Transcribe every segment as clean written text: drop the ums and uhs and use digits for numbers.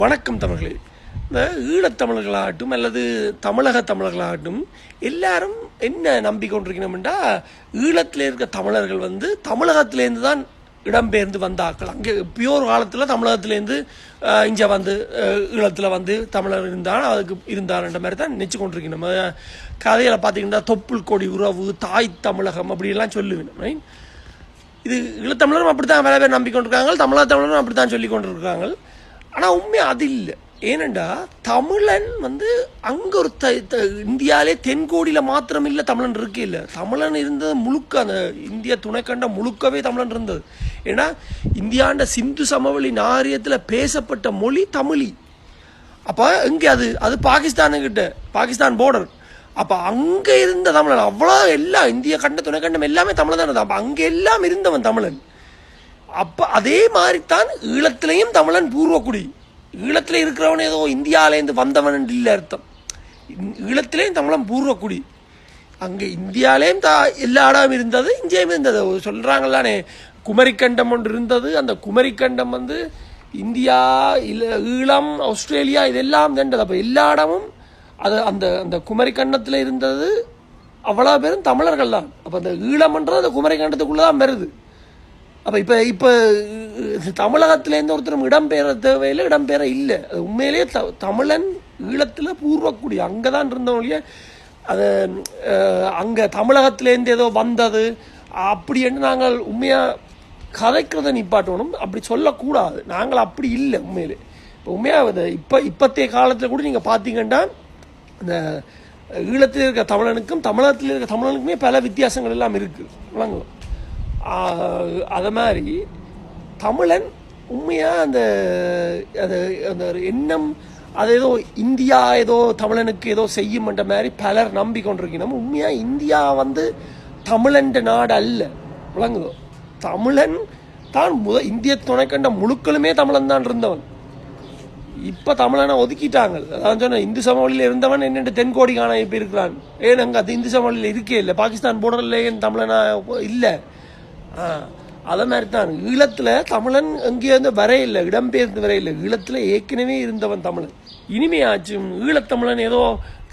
வணக்கம் தமிழர்களே. இந்த ஈழத்தமிழர்களாகட்டும் அல்லது தமிழக தமிழர்களாகட்டும் எல்லாரும் என்ன நம்பிக்கொண்டிருக்கணும்டா, ஈழத்தில் இருக்க தமிழர்கள் தமிழகத்திலேருந்து தான் இடம்பெயர்ந்து வந்தாக்கள். அங்கே பியோர் காலத்தில் தமிழகத்திலேருந்து இங்கே ஈழத்தில் தமிழர் அதுக்கு இருந்தார்ன்ற மாதிரி தான் நினச்சி கொண்டிருக்கணும். கதையில் பார்த்தீங்கன்னா தொப்புள் கொடி உறவு, தாய் தமிழகம் அப்படிலாம் சொல்லுவேன். இது ஈழத்தமிழரும் அப்படி தான் வேலை பேர் நம்பிக்கொண்டிருக்காங்க, தமிழக தமிழரும் அப்படி தான் சொல்லி கொண்டிருக்காங்க. ஆனால் உண்மை அது இல்லை. ஏனெண்டா தமிழன் அங்கே ஒரு இந்தியாவிலே தென்கோடியில் மாத்திரம் இல்லை தமிழன் இருக்கே இல்லை. தமிழன் இருந்தது முழுக்க, அந்த இந்திய துணைக்கண்ட முழுக்கவே தமிழன் இருந்தது. ஏன்னா இந்தியாண்ட சிந்து சமவெளி நாகரிகத்தில் பேசப்பட்ட மொழி தமிழி. அப்போ இங்கே அது பாகிஸ்தானுக்கிட்ட, பாகிஸ்தான் போர்டர். அப்போ அங்கே இருந்த தமிழன் அவ்வளோ எல்லாம் இந்திய துணைக்கண்டம் எல்லாமே தமிழன் தான் இருந்தது. அப்போ அங்கே எல்லாம் இருந்தவன் தமிழன். அப்போ அதே மாதிரித்தான் ஈழத்திலையும் தமிழன் பூர்வக்குடி. ஈழத்தில் இருக்கிறவன் ஏதோ இந்தியாவிலேருந்து வந்தவன் இல்லை அர்த்தம். ஈழத்திலையும் தமிழன் பூர்வக்குடி. அங்கே இந்தியாவிலேயும் எல்லா இடமும் இருந்தது, இந்தியாவும் இருந்தது. சொல்கிறாங்களானே, குமரிக்கண்டம் ஒன்று இருந்தது. அந்த குமரிக்கண்டம் இந்தியா, ஈழம், ஆஸ்திரேலியா இதெல்லாம் தண்டது. அப்போ எல்லா இடமும் அந்த அந்த குமரிக்கண்டத்தில் இருந்தது அவ்வளோ பேரும் தமிழர்கள் தான். அப்போ அந்த ஈழம்ன்றது அந்த குமரிக்கண்டத்துக்குள்ளே தான் வருது. அப்போ இப்போ தமிழகத்திலேருந்து ஒருத்தரும் இடம்பெயர தேவையில்லை, இடம்பெயர இல்லை. அது உண்மையிலேயே தமிழன் ஈழத்தில் பூர்வக்குடி அங்கே தான் இருந்தவங்க. அது அங்கே தமிழகத்திலேருந்து ஏதோ வந்தது அப்படி என்று நாங்கள் உண்மையாக கதைக்கிறத நிப்பாட்டணும். அப்படி சொல்லக்கூடாது. நாங்கள் அப்படி இல்லை உண்மையிலே. இப்போ உண்மையாக இப்போத்தைய காலத்தில் கூட நீங்கள் பார்த்தீங்கன்னா, இந்த ஈழத்தில் இருக்க தமிழனுக்கும் தமிழகத்தில் இருக்க தமிழனுக்குமே பல வித்தியாசங்கள் எல்லாம் இருக்குது. விளங்கும். அது மாதிரி தமிழன் உண்மையாக அந்த எண்ணம் அது ஏதோ இந்தியா ஏதோ தமிழனுக்கு ஏதோ செய்யும்ன்ற மாதிரி பலர் நம்பிக்கொண்டிருக்கணும். உண்மையாக இந்தியா தமிழன் நாடு அல்ல. விளங்குதோ? தமிழன் தான் இந்திய துணைக்கண்ட முழுக்களுமே தமிழன் தான் இருந்தவன். இப்போ தமிழனை ஒதுக்கிட்டாங்க. அதான் சொன்ன, இந்து சமவெளியில் இருந்தவன் என்னென்று தென்கோடி காண இப்போ இருக்கிறான். ஏன் அங்கே அது இந்து சமவெளியில் இருக்கே இல்லை. பாகிஸ்தான் போர்டர்ல ஏன் தமிழனா இல்லை? அதே மாதிரி தான் ஈழத்தில் தமிழன் எங்கேருந்து வரையில்லை, இடம்பெயர்ந்து வரையில்லை. ஈழத்தில் ஏற்கனவே இருந்தவன் தமிழன். இனிமையாச்சும் ஈழத்தமிழன் ஏதோ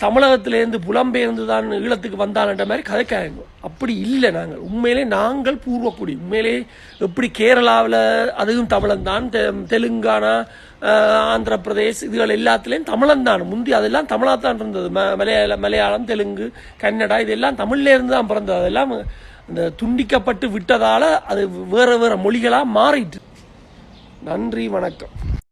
தமிழகத்திலேருந்து புலம்பெயர்ந்து தான் ஈழத்துக்கு வந்தான்ன்ற மாதிரி கதைக்காங்க. அப்படி இல்லை. நாங்கள் பூர்வக்குடி. உண்மையிலே எப்படி கேரளாவில் அதுவும் தமிழன் தான், தெலுங்கானா, ஆந்திர பிரதேஷ் இதுகள் எல்லாத்துலேயும் தமிழன் தான். முந்தி அதெல்லாம் தமிழாக தான் இருந்தது. மலையாளம், தெலுங்கு, கன்னடா இதெல்லாம் தமிழ்லேருந்து தான் பிறந்தது. அதெல்லாம் அந்த துண்டிக்கப்பட்டு விட்டதால் அது வேறு வேறு மொழிகளாக மாறிட்டு. நன்றி, வணக்கம்.